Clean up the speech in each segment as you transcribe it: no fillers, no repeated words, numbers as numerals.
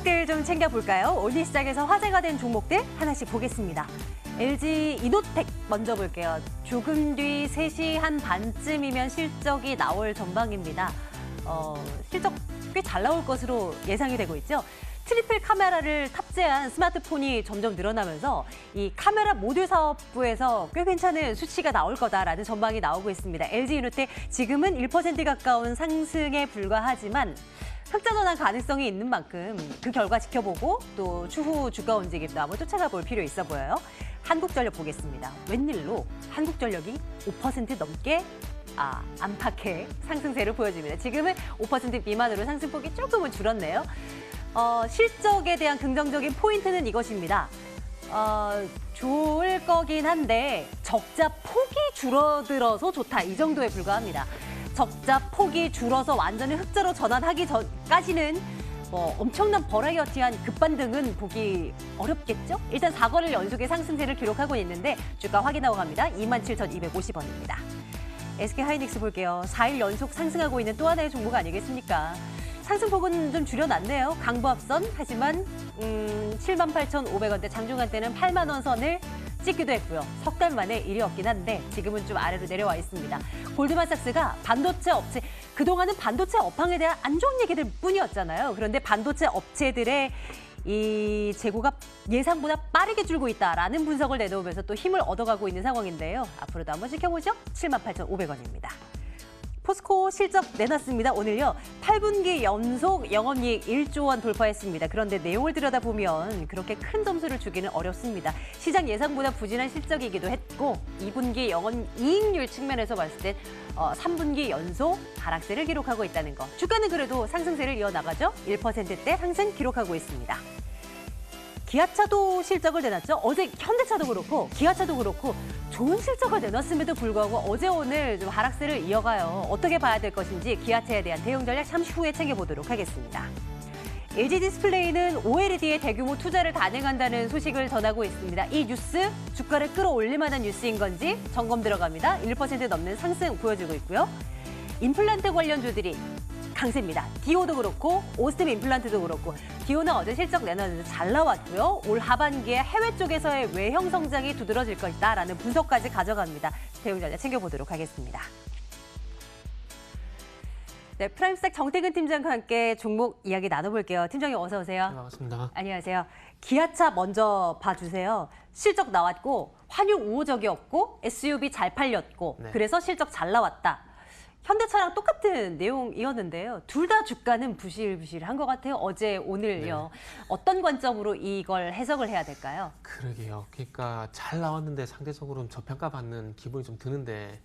소식들 좀 챙겨볼까요? 오늘 시작해서 화제가 된 종목들 하나씩 보겠습니다. LG 이노텍 먼저 볼게요. 조금 뒤 3시 한 반쯤이면 실적이 나올 전망입니다. 실적 꽤 잘 나올 것으로 예상이 되고 있죠. 트리플 카메라를 탑재한 스마트폰이 점점 늘어나면서 이 카메라 모듈 사업부에서 꽤 괜찮은 수치가 나올 거다라는 전망이 나오고 있습니다. LG 이노텍 지금은 1% 가까운 상승에 불과하지만 흑자 전환 가능성이 있는 만큼 그 결과 지켜보고 또 추후 주가 움직임도 한번 쫓아가 볼 필요 있어 보여요. 한국전력 보겠습니다. 웬일로 한국전력이 5% 넘게 안팎의 상승세를 보여줍니다. 지금은 5% 미만으로 상승폭이 조금은 줄었네요. 실적에 대한 긍정적인 포인트는 이것입니다. 좋을 거긴 한데 적자 폭이 줄어들어서 좋다. 이 정도에 불과합니다. 적자 폭이 줄어서 완전히 흑자로 전환하기 전까지는 엄청난 버라이어티한 급반등은 보기 어렵겠죠? 일단 4거래일 연속의 상승세를 기록하고 있는데 주가 확인하고 갑니다. 27,250원입니다. SK하이닉스 볼게요. 4일 연속 상승하고 있는 또 하나의 종목 아니겠습니까? 상승폭은 좀 줄여놨네요. 강보합선 하지만 78,500원대 장중한 때는 8만 원 선을 찍기도 했고요. 석 달 만에 일이었긴 한데 지금은 좀 아래로 내려와 있습니다. 골드만삭스가 반도체 업체, 그동안은 반도체 업황에 대한 안 좋은 얘기들 뿐이었잖아요. 그런데 반도체 업체들의 이 재고가 예상보다 빠르게 줄고 있다라는 분석을 내놓으면서 또 힘을 얻어가고 있는 상황인데요. 앞으로도 한번 지켜보죠. 78,500원입니다. 포스코 실적 내놨습니다. 오늘요. 8분기 연속 영업이익 1조 원 돌파했습니다. 그런데 내용을 들여다보면 그렇게 큰 점수를 주기는 어렵습니다. 시장 예상보다 부진한 실적이기도 했고 2분기 영업이익률 측면에서 봤을 때 3분기 연속 하락세를 기록하고 있다는 거. 주가는 그래도 상승세를 이어나가죠. 1%대 상승 기록하고 있습니다. 기아차도 실적을 내놨죠. 어제 현대차도 그렇고 기아차도 그렇고 좋은 실적을 내놨음에도 불구하고 어제 오늘 좀 하락세를 이어가요. 어떻게 봐야 될 것인지 기아차에 대한 대응 전략 잠시 후에 챙겨보도록 하겠습니다. LG 디스플레이는 OLED에 대규모 투자를 단행한다는 소식을 전하고 있습니다. 이 뉴스 주가를 끌어올릴 만한 뉴스인 건지 점검 들어갑니다. 1% 넘는 상승 보여주고 있고요. 임플란트 관련주들이 강세입니다. 디오도 그렇고 오스템 임플란트도 그렇고 디오는 어제 실적 내놨는데 잘 나왔고요. 올 하반기에 해외 쪽에서의 외형 성장이 두드러질 것이다라는 분석까지 가져갑니다. 대응 전략 챙겨보도록 하겠습니다. 네, 프라임스택 정태근 팀장과 함께 종목 이야기 나눠볼게요. 팀장님 어서 오세요. 네, 반갑습니다. 안녕하세요. 기아차 먼저 봐주세요. 실적 나왔고 환율 우호적이었고 SUV 잘 팔렸고 네. 그래서 실적 잘 나왔다. 현대차랑 똑같은 내용이었는데요. 둘 다 주가는 부실부실한 것 같아요. 어제, 오늘요. 네. 어떤 관점으로 이걸 해석을 해야 될까요? 그러게요. 그러니까 잘 나왔는데 상대적으로는 저평가받는 기분이 좀 드는데,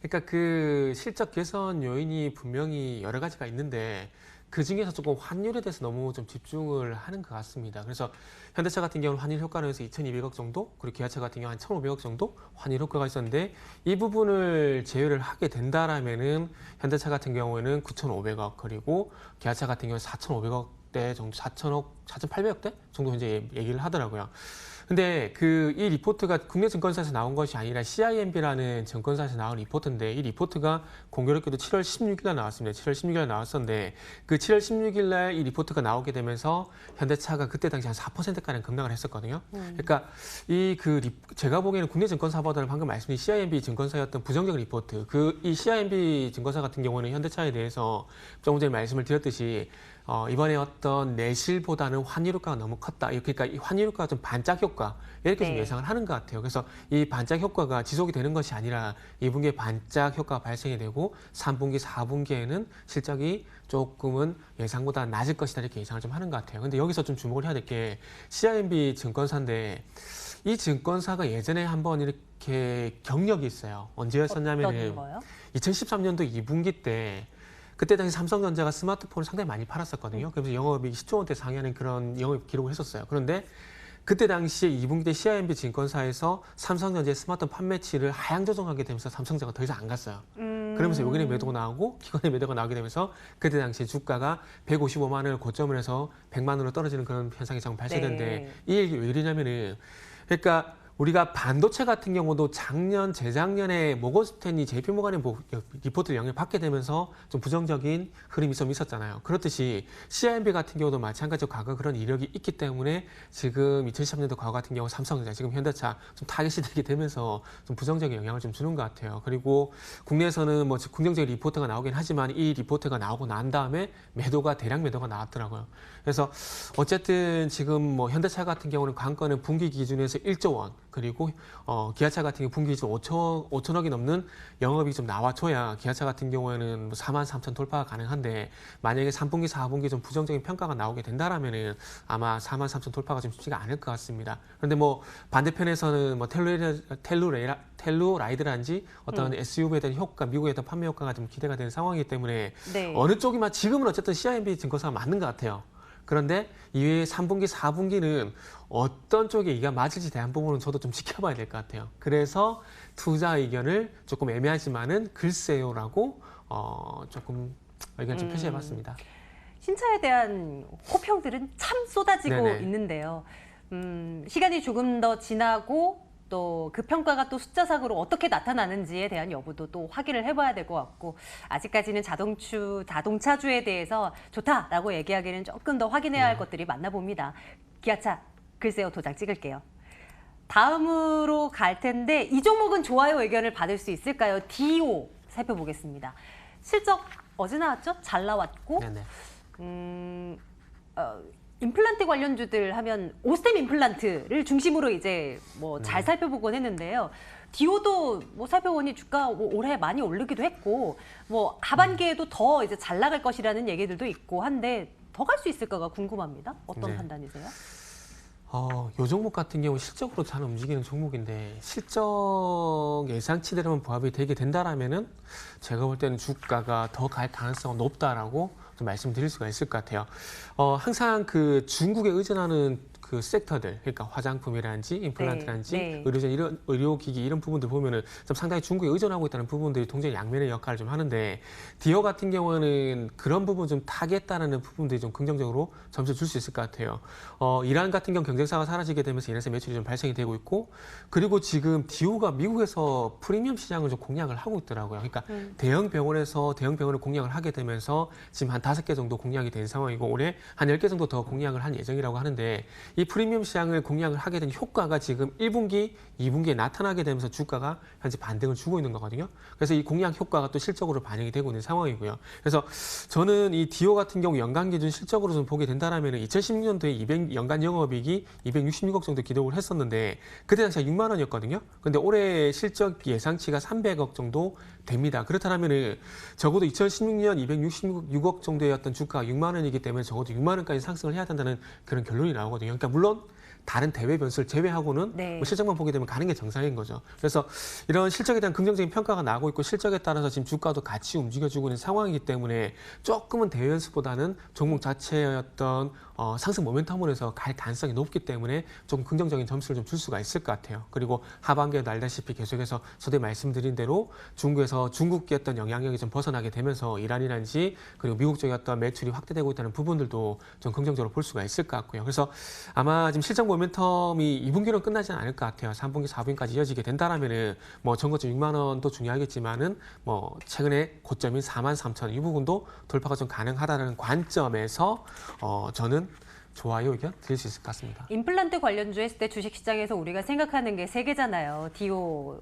그러니까 그 실적 개선 요인이 분명히 여러 가지가 있는데 그 중에서 조금 환율에 대해서 너무 좀 집중을 하는 것 같습니다. 그래서 현대차 같은 경우는 환율 효과로 해서 2,200억 정도, 그리고 기아차 같은 경우는 한 1,500억 정도 환율 효과가 있었는데 이 부분을 제외를 하게 된다라면은 현대차 같은 경우에는 9,500억, 그리고 기아차 같은 경우는 4,500억대 정도, 4,000억, 4,800억대 정도 이제 얘기를 하더라고요. 근데 이 리포트가 국내 증권사에서 나온 것이 아니라 CIMB라는 증권사에서 나온 리포트인데 이 리포트가 공교롭게도 7월 16일 날 나왔습니다. 7월 16일 날 나왔었는데 그 7월 16일 날 이 리포트가 나오게 되면서 현대차가 그때 당시 한 4%가량 급락을 했었거든요. 그러니까 제가 보기에는 국내 증권사보다는 방금 말씀드린 CIMB 증권사였던 부정적 리포트, 이 CIMB 증권사 같은 경우는 현대차에 대해서 조금 전에 말씀을 드렸듯이 이번에 어떤 내실보다는 환율 효과가 너무 컸다. 그러니까 이 환율 효과가 좀 반짝 효과 이렇게 좀 예상을 하는 것 같아요. 그래서 이 반짝 효과가 지속이 되는 것이 아니라 2분기에 반짝 효과가 발생이 되고 3분기, 4분기에는 실적이 조금은 예상보다 낮을 것이다 이렇게 예상을 좀 하는 것 같아요. 근데 여기서 좀 주목을 해야 될 게 CIMB 증권사인데 이 증권사가 예전에 한번 이렇게 경력이 있어요. 언제였었냐면은 2013년도 2분기 때 그때 당시 삼성전자가 스마트폰을 상당히 많이 팔았었거든요. 그래서 영업이 10조 원대 상회하는 그런 영업 기록을 했었어요. 그런데 그때 당시에 2분기 때 CIMB 증권사에서 삼성전자의 스마트폰 판매치를 하향 조정하게 되면서 삼성전자가 더 이상 안 갔어요. 그러면서 요긴의 매도가 나오고 기관의 매도가 나오게 되면서 그때 당시에 주가가 155만 원을 고점을 해서 100만 원으로 떨어지는 그런 현상이 좀 발생했는데 이 얘기 왜 이러냐면은 그러니까 우리가 반도체 같은 경우도 작년, 재작년에 모건스탠리 JP 모건의 리포트를 영향을 받게 되면서 좀 부정적인 흐름이 좀 있었잖아요. 그렇듯이 CIMB 같은 경우도 마찬가지로 과거 그런 이력이 있기 때문에 지금 2013년도 과거 같은 경우 삼성전자, 지금 현대차 좀 타겟이 되게 되면서 좀 부정적인 영향을 좀 주는 것 같아요. 그리고 국내에서는 뭐 긍정적인 리포트가 나오긴 하지만 이 리포트가 나오고 난 다음에 대량 매도가 나왔더라고요. 그래서 어쨌든 지금 뭐 현대차 같은 경우는 관건은 분기 기준에서 1조 원, 그리고 기아차 같은 경우 분기 기준 5천억이 넘는 영업이 좀 나와줘야 기아차 같은 경우에는 4만 3천 돌파가 가능한데, 만약에 3분기, 4분기 좀 부정적인 평가가 나오게 된다라면은 아마 4만 3천 돌파가 좀 쉽지가 않을 것 같습니다. 그런데 뭐 반대편에서는 뭐 텔루라이드라든지 어떤 SUV에 대한 효과, 미국에 대한 판매 효과가 좀 기대가 되는 상황이기 때문에 네. 어느 쪽이만 지금은 어쨌든 CIMB 증거사가 맞는 것 같아요. 그런데 이외에 3분기, 4분기는 어떤 쪽에 이가 맞을지 대한 부분은 저도 좀 지켜봐야 될 것 같아요. 그래서 투자 의견을 조금 애매하지만은 글쎄요라고 조금 의견 좀 표시해봤습니다. 신차에 대한 호평들은 참 쏟아지고 네네. 있는데요. 시간이 조금 더 지나고 또 그 평가가 또 숫자상으로 어떻게 나타나는지에 대한 여부도 또 확인을 해봐야 될 것 같고, 아직까지는 자동차주에 대해서 좋다라고 얘기하기는 조금 더 확인해야 할 것들이 많나 봅니다. 기아차, 글쎄요, 도장 찍을게요. 다음으로 갈 텐데 이 종목은 좋아요 의견을 받을 수 있을까요? 디오 살펴보겠습니다. 실적 어제 나왔죠? 잘 나왔고, 네네. 임플란트 관련주들 하면 오스템 임플란트를 중심으로 이제 뭐 잘 살펴보곤 했는데요. 디오도 뭐 살펴보니 주가 올해 많이 오르기도 했고, 뭐 하반기에도 더 이제 잘 나갈 것이라는 얘기들도 있고 한데 더 갈 수 있을까가 궁금합니다. 어떤 네. 판단이세요? 요 종목 같은 경우 실적으로 잘 움직이는 종목인데, 실적 예상치대로만 부합이 되게 된다라면은 제가 볼 때는 주가가 더 갈 가능성은 높다라고 좀 말씀드릴 수가 있을 것 같아요. 항상 그 중국에 의존하는 그 섹터들, 그러니까 화장품이라든지 임플란트라든지 네. 의료전 이런 의료기기 이런 부분들 보면은 좀 상당히 중국에 의존하고 있다는 부분들이 굉장히 양면의 역할을 좀 하는데, 디오 같은 경우는 그런 부분 좀 타겠다는 부분들이 좀 긍정적으로 점수 줄 수 있을 것 같아요. 이란 같은 경우 경쟁사가 사라지게 되면서 이란에서 매출이 좀 발생이 되고 있고, 그리고 지금 디오가 미국에서 프리미엄 시장을 좀 공략을 하고 있더라고요. 그러니까 대형 병원을 공략을 하게 되면서 지금 한 5개 정도 공략이 된 상황이고, 올해 한 10개 정도 더 공략을 한 예정이라고 하는데, 이 프리미엄 시장을 공략을 하게 된 효과가 지금 1분기, 2분기에 나타나게 되면서 주가가 현재 반등을 주고 있는 거거든요. 그래서 이 공략 효과가 또 실적으로 반영이 되고 있는 상황이고요. 그래서 저는 이 디오 같은 경우 연간 기준 실적으로 좀 보게 된다라면 2016년도에 연간 영업이익이 266억 정도 기록을 했었는데, 그때 당시가 6만 원이었거든요. 근데 올해 실적 예상치가 300억 정도 됩니다. 그렇다면 적어도 2016년 266억 정도였던 주가가 6만 원이기 때문에 적어도 6만 원까지 상승을 해야 된다는 그런 결론이 나오거든요. 그러니까 물론 다른 대외 변수를 제외하고는 네. 뭐 실적만 보게 되면 가는 게 정상인 거죠. 그래서 이런 실적에 대한 긍정적인 평가가 나오고 있고, 실적에 따라서 지금 주가도 같이 움직여주고 있는 상황이기 때문에 조금은 대외 변수보다는 종목 자체의 어떤 상승 모멘텀으로 갈 가능성이 높기 때문에 조금 긍정적인 점수를 좀 줄 수가 있을 것 같아요. 그리고 하반기에도 알다시피 계속해서 저도 말씀드린 대로 중국에서 중국의 어떤 영향력이 좀 벗어나게 되면서 이란이라든지 그리고 미국 쪽의 어떤 매출이 확대되고 있다는 부분들도 좀 긍정적으로 볼 수가 있을 것 같고요. 그래서 아마 지금 실적 모멘텀이 2분기로 끝나지는 않을 것 같아요. 3분기, 4분기까지 이어지게 된다라면은 뭐 전고점 6만 원도 중요하겠지만은 뭐 최근에 고점인 4만 3천 이 부분도 돌파가 좀 가능하다는 관점에서 저는 좋아요 의견 드릴 수 있을 것 같습니다. 임플란트 관련주 했을 때 주식시장에서 우리가 생각하는 게 3개잖아요. 디오,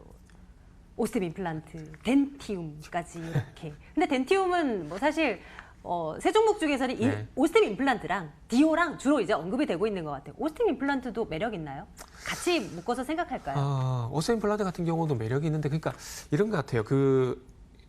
오스템 임플란트, 덴티움까지 이렇게. 근데 덴티움은 뭐 사실 세 종목 중에서는 네. 오스템 임플란트랑 디오랑 주로 이제 언급이 되고 있는 것 같아요. 오스템 임플란트도 매력 있나요? 같이 묶어서 생각할까요? 오스템 임플란트 같은 경우도 매력이 있는데, 그러니까 이런 것 같아요.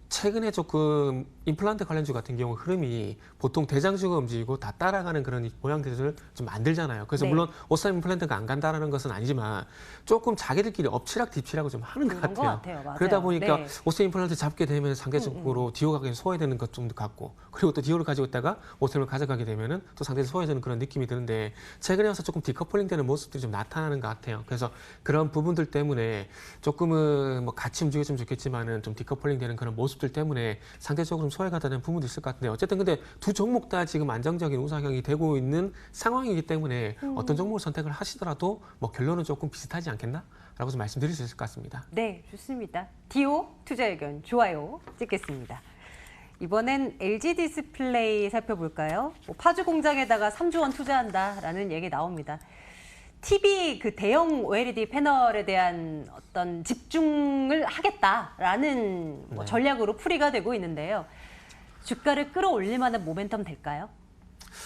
최근에 조금 임플란트 관련주 같은 경우 흐름이 보통 대장주가 움직이고 다 따라가는 그런 모양들을 좀 만들잖아요. 그래서 네. 물론 오스템 임플란트가 안 간다라는 것은 아니지만 조금 자기들끼리 엎치락 뒤치락을 좀 하는 것 그런 것 같아요. 같아요. 맞아요. 그러다 보니까 네. 오스템 임플란트 잡게 되면 상대적으로 디오가 그냥 소외되는 것 좀 같고, 그리고 또 디오를 가지고 있다가 오스템을 가져가게 되면은 또 상대적으로 소외되는 그런 느낌이 드는데, 최근에 와서 조금 디커플링 되는 모습들이 좀 나타나는 것 같아요. 그래서 그런 부분들 때문에 조금은 뭐 같이 움직였으면 좋겠지만은 좀 디커플링 되는 그런 모습들 모습들 때문에 상대적으로 좀 소외가 되는 부분도 있을 것 같은데 어쨌든 근데 두 종목 다 지금 안정적인 우상향이 되고 있는 상황이기 때문에 어떤 종목을 선택을 하시더라도 뭐 결론은 조금 비슷하지 않겠나라고 좀 말씀드릴 수 있을 것 같습니다. 네, 좋습니다. 디오 투자 의견 좋아요 찍겠습니다. 이번엔 LG 디스플레이 살펴볼까요? 뭐 파주 공장에다가 3조 원 투자한다라는 얘기 나옵니다. TV 그 대형 OLED 패널에 대한 어떤 집중을 하겠다라는 뭐 네. 전략으로 풀이가 되고 있는데요. 주가를 끌어올릴 만한 모멘텀 될까요?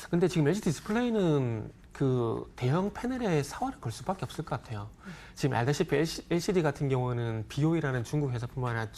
근데 지금 LG 디스플레이는 그 대형 패널에 사활을 걸 수밖에 없을 것 같아요. 지금 알다시피 LCD 같은 경우는 BOE라는 중국 회사뿐만 아니라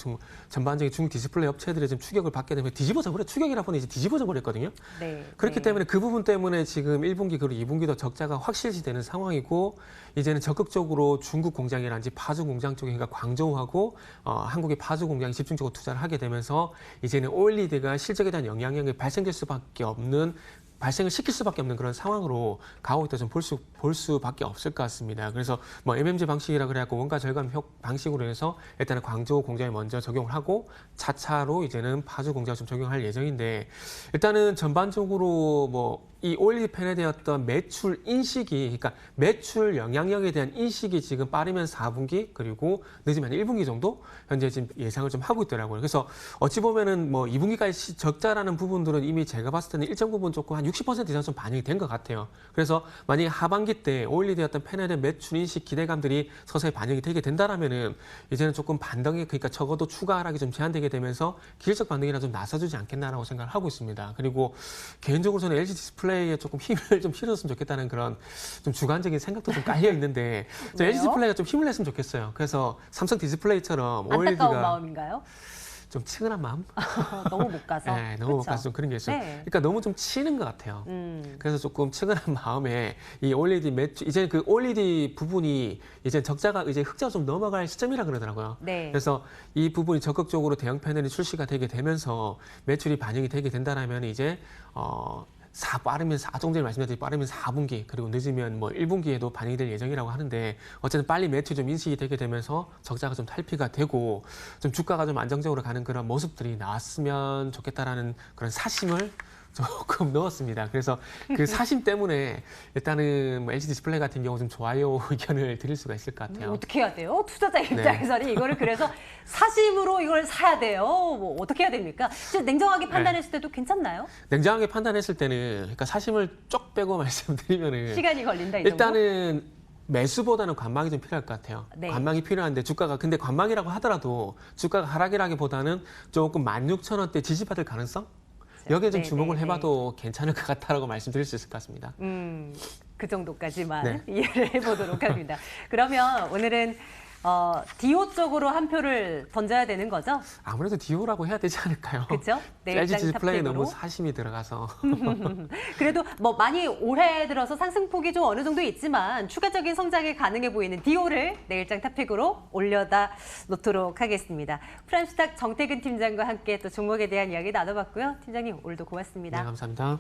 전반적인 중국 디스플레이 업체들의 좀 추격을 받게 되면 뒤집어져 버려. 추격이라 보니 이제 뒤집어져 버렸거든요. 네. 그렇기 네. 때문에 그 부분 때문에 지금 1분기 그리고 2분기도 적자가 확실시되는 상황이고 이제는 적극적으로 중국 공장이라든지 파주 공장 쪽에 그러니까 광저우하고 한국의 파주 공장에 집중적으로 투자를 하게 되면서 이제는 OLED가 실적에 대한 영향력이 발생될 수밖에 없는 발생을 시킬 수밖에 없는 그런 상황으로 가고 있다 좀 볼 수밖에 없을 것 같습니다. 그래서 뭐 MMG 방식이라 그래갖고 원가 절감 방식으로 해서 일단은 광저우 공장에 먼저 적용을 하고 차차로 이제는 파주 공장을 좀 적용할 예정인데 일단은 전반적으로 뭐 이 OLED 팬에 대한 매출 인식이 그러니까 매출 영향력에 대한 인식이 지금 빠르면 4분기 그리고 늦으면 1분기 정도 현재 지금 예상을 좀 하고 있더라고요. 그래서 어찌 보면은 뭐 2분기까지 적자라는 부분들은 이미 제가 봤을 때는 일정 부분 조금 한 60% 이상 좀 반영이 된 것 같아요. 그래서 만약에 하반기 때 OLED였던 팬에 대한 매출 인식 기대감들이 서서히 반영이 되게 된다라면은 이제는 조금 반등이 그러니까 적어도 추가 하락이 좀 제한되게 되면서 기술적 반등이나 좀 나서주지 않겠나라고 생각을 하고 있습니다. 그리고 개인적으로 저는 LG 디스플레이에 조금 힘을 좀 실어줬으면 좋겠다는 그런 좀 주관적인 생각도 좀 깔려 있는데 저 LG 디스플레이가 좀 힘을 냈으면 좋겠어요. 그래서 삼성 디스플레이처럼 안타까운 OLED가 마음인가요? 좀 치근한 마음? 너무 못 가서. 네, 너무 못 그쵸? 가서 좀 그런 게 있어요. 네. 그러니까 너무 좀 치는 것 같아요. 음. 그래서 조금 치근한 마음에 이 OLED 매출 이제 그 OLED 부분이 이제 적자가 이제 흑자로 좀 넘어갈 시점이라 그러더라고요. 네. 그래서 이 부분이 적극적으로 대형 패널이 출시가 되게 되면서 매출이 반영이 되게 된다라면 이제 빠르면 좀 전에 말씀드렸듯이 빠르면 4분기 그리고 늦으면 뭐 1분기에도 반영이 될 예정이라고 하는데 어쨌든 빨리 매출이 좀 인식이 되게 되면서 적자가 좀 탈피가 되고 좀 주가가 좀 안정적으로 가는 그런 모습들이 나왔으면 좋겠다라는 그런 사심을 조금 넣었습니다. 그래서 그 사심 때문에 일단은 뭐 LG 디스플레이 같은 경우 좀 좋아요 의견을 드릴 수가 있을 것 같아요. 어떻게 해야 돼요? 투자자 입장에서는 이거를 그래서 사심으로 이걸 사야 돼요. 뭐 어떻게 해야 됩니까? 진짜 냉정하게 판단했을 때도 괜찮나요? 냉정하게 판단했을 때는 그러니까 사심을 쪽 빼고 말씀드리면은 시간이 걸린다 이 정도? 일단은 매수보다는 관망이 좀 필요할 것 같아요. 네. 관망이 필요한데 주가가 근데 관망이라고 하더라도 주가가 하락이라기보다는 조금 16,000원대 지지받을 가능성? 여기에 좀 네, 주목을 네, 해봐도 괜찮을 것 같다라고 말씀드릴 수 있을 것 같습니다. 그 정도까지만 네. 이해를 해보도록 합니다. 그러면 오늘은 디오 쪽으로 한 표를 던져야 되는 거죠? 아무래도 디오라고 해야 되지 않을까요? 그렇죠? LG 디스플레이 탑픽으로. 너무 사심이 들어가서 그래도 뭐 많이 올해 들어서 상승폭이 좀 어느 정도 있지만 추가적인 성장이 가능해 보이는 디오를 내일장 탑픽으로 올려다 놓도록 하겠습니다. 프람스탁 정태근 팀장과 함께 또 종목에 대한 이야기 나눠봤고요. 팀장님 오늘도 고맙습니다. 네, 감사합니다.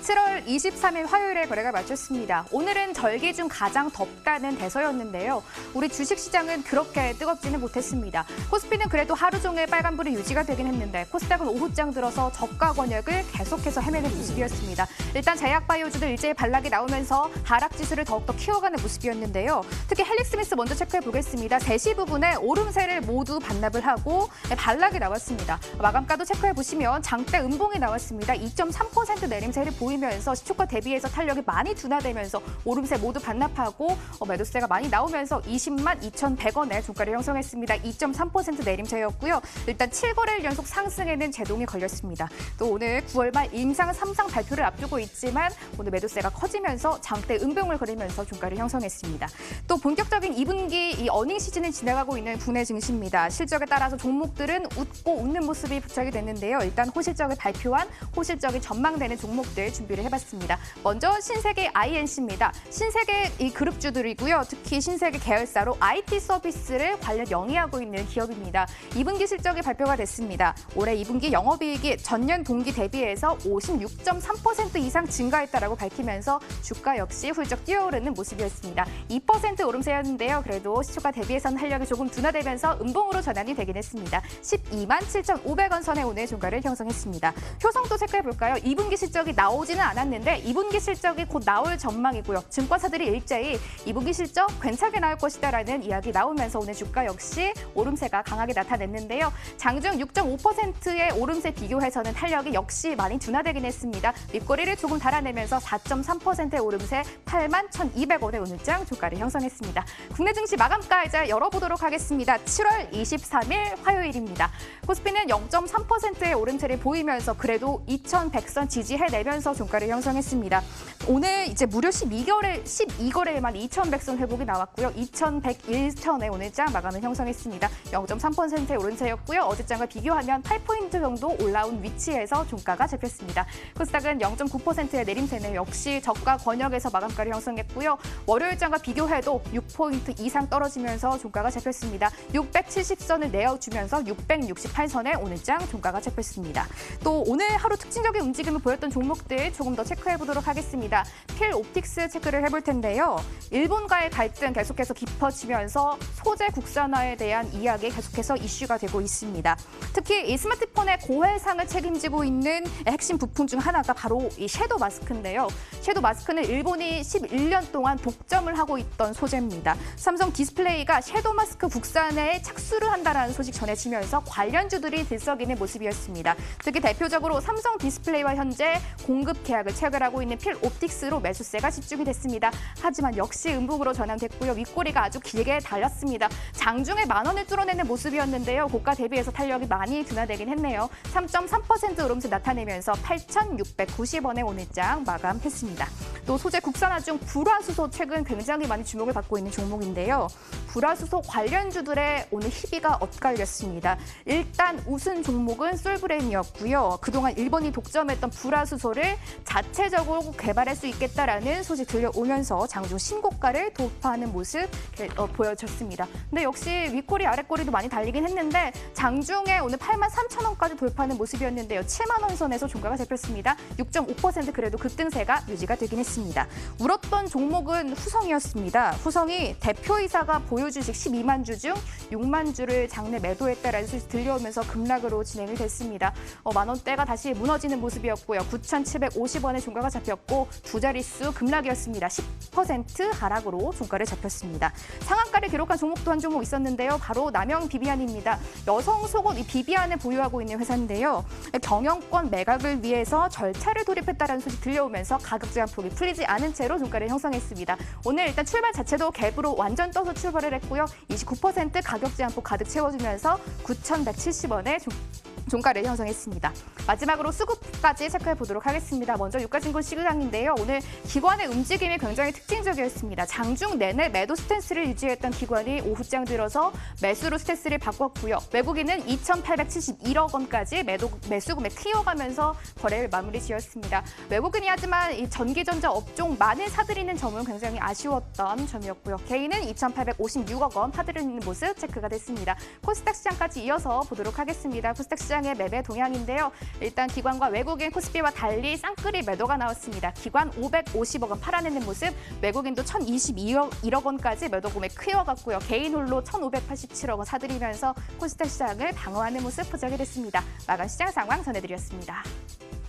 (7월 23일) 화요일에 거래가 마쳤습니다. 오늘은 절기 중 가장 덥다는 대서였는데요. 우리 주식시장은 그렇게 뜨겁지는 못했습니다. 코스피는 그래도 하루 종일 빨간불이 유지가 되긴 했는데 코스닥은 오후장 들어서 저가 권역을 계속해서 헤매는 모습이었습니다. 일단 제약바이오주들 일제히 반락이 나오면서 하락지수를 더욱더 키워가는 모습이었는데요. 특히 헬릭스미스 먼저 체크해 보겠습니다. 3시 부분에 오름세를 모두 반납을 하고 반락이 나왔습니다. 마감가도 체크해 보시면 장대 음봉이 나왔습니다. 2.3% 내림세를 보이고 보이면서 시초가 대비해서 탄력이 많이 둔화되면서 오름세 모두 반납하고 매도세가 많이 나오면서 20만 2,100원에 종가를 형성했습니다. 2.3% 내림세였고요. 일단 7거래일 연속 상승에는 제동이 걸렸습니다. 또 오늘 9월 말 임상 3상 발표를 앞두고 있지만 오늘 매도세가 커지면서 장대 음봉을 그리면서 종가를 형성했습니다. 또 본격적인 2분기 이 어닝 시즌을 지나가고 있는 국내 증시입니다. 실적에 따라서 종목들은 웃고 웃는 모습이 부착이 됐는데요. 일단 호실적을 발표한 호실적이 전망되는 종목들 준비를 해봤습니다. 먼저 신세계 INC입니다. 신세계 이 그룹주들이고요. 특히 신세계 계열사로 IT 서비스를 관련 영위하고 있는 기업입니다. 2분기 실적이 발표가 됐습니다. 올해 2분기 영업이익이 전년 동기 대비해서 56.3% 이상 증가했다라고 밝히면서 주가 역시 훌쩍 뛰어오르는 모습이었습니다. 2% 오름세였는데요. 그래도 시초가 대비해서는 탄력이 조금 둔화되면서 음봉으로 전환이 되긴 했습니다. 12만 7,500원 선에 오늘 종가를 형성했습니다. 효성도 체크해볼까요? 2분기 실적이 나오지는 않았는데 2분기 실적이 곧 나올 전망이고요. 증권사들이 일제히 2분기 실적 괜찮게 나올 것이다라는 이야기 나오면서 오늘 주가 역시 오름세가 강하게 나타냈는데요. 장중 6.5%의 오름세 비교해서는 탄력이 역시 많이 둔화되긴 했습니다. 윗꼬리를 조금 달아내면서 4.3%의 오름세 8만 1,200원에 오늘장 주가를 형성했습니다. 국내 증시 마감가 이제 열어보도록 하겠습니다. 7월 23일 화요일입니다. 코스피는 0.3%의 오름세를 보이면서 그래도 2,100선 지지해내면서 종가를 형성했습니다. 오늘 이제 무려 12거래에만 2,100선 회복이 나왔고요. 2,101선에 오늘장 마감을 형성했습니다. 0.3%의 오름세였고요. 어제장과 비교하면 8포인트 정도 올라온 위치에서 종가가 잡혔습니다. 코스닥은 0.9%의 내림세는 역시 저가 권역에서 마감가를 형성했고요. 월요일장과 비교해도 6포인트 이상 떨어지면서 종가가 잡혔습니다. 670선을 내어주면서 668선에 오늘장 종가가 잡혔습니다. 또 오늘 하루 특징적인 움직임을 보였던 종목들 조금 더 체크해보도록 하겠습니다. 필옵틱스 체크를 해볼 텐데요. 일본과의 갈등 계속해서 깊어지면서 소재 국산화에 대한 이야기 계속해서 이슈가 되고 있습니다. 특히 이 스마트폰의 고해상을 책임지고 있는 핵심 부품 중 하나가 바로 이 섀도우 마스크인데요. 섀도우 마스크는 일본이 11년 동안 독점을 하고 있던 소재입니다. 삼성 디스플레이가 섀도우 마스크 국산에 착수를 한다는 소식 전해지면서 관련주들이 들썩이는 모습이었습니다. 특히 대표적으로 삼성 디스플레이와 현재 공급 계약을 체결하고 있는 필옵틱스로 매수세가 집중이 됐습니다. 하지만 역시 음봉으로 전환됐고요. 윗꼬리가 아주 길게 달렸습니다. 장중에 10,000원을 뚫어내는 모습이었는데요. 고가 대비해서 탄력이 많이 둔화되긴 했네요. 3.3% 오름세 나타내면서 8,690원에 오늘장 마감했습니다. 또 소재 국산화 중 불화수소 최근 굉장히 많이 주목을 받고 있는 종목인데요. 불화수소 관련주들의 오늘 희비가 엇갈렸습니다. 일단 우승 종목은 솔브레인이었고요. 그동안 일본이 독점했던 불화수소를 자체적으로 개발할 수 있겠다라는 소식 들려오면서 장중 신고가를 돌파하는 모습 보여졌습니다. 근데 역시 윗꼬리 아랫꼬리도 많이 달리긴 했는데 장중에 오늘 83,000원까지 돌파하는 모습이었는데요. 7만 원 선에서 종가가 잡혔습니다. 6.5% 그래도 급등세가 유지가 되긴 했습니다. 울었던 종목은 후성이었습니다. 후성이 대표이사가 보유 주식 12만 주 중 6만 주를 장내 매도했다라는 소식 들려오면서 급락으로 진행이 됐습니다. 만 원대가 다시 무너지는 모습이었고요. 9,750원에 종가가 잡혔고 두 자릿수 급락이었습니다. 10% 하락으로 종가를 잡혔습니다. 상한가를 기록한 종목도 한 종목 있었는데요. 바로 남영 비비안입니다. 여성 속옷 이 비비안을 보유하고 있는 회사인데요. 경영권 매각을 위해서 절차를 돌입했다는 소식 들려오면서 가격 제한폭이 풀리지 않은 채로 종가를 형성했습니다. 오늘 일단 출발 자체도 갭으로 완전 떠서 출발을 했고요. 29% 가격 제한폭 가득 채워주면서 9,170원에 종가를 형성했습니다. 마지막으로 수급까지 체크해 보도록 하겠습니다. 먼저 유가증권 시장인데요. 오늘 기관의 움직임이 굉장히 특징적이었습니다. 장중 내내 매도 스탠스를 유지했던 기관이 오후장 들어서 매수로 스탠스를 바꿨고요. 외국인은 2,871억 원까지 매수금액 키워가면서 거래를 마무리 지었습니다. 외국인이 하지만 이 전기전자 업종 많이 사들이는 점은 굉장히 아쉬웠던 점이었고요. 개인은 2,856억 원 사들이는 모습 체크가 됐습니다. 코스닥 시장까지 이어서 보도록 하겠습니다. 코스닥 시장의 매매 동향인데요. 일단 기관과 외국인 코스피와 달리 쌍끌이 매도가 나왔습니다. 기관 550억 원 팔아내는 모습, 외국인도 1,022억 원까지 매도 금액 키워갔고요. 개인 홀로 1,587억 원 사들이면서 코스닥 시장을 방어하는 모습 포착이 됐습니다. 마감 시장 상황 전해드렸습니다.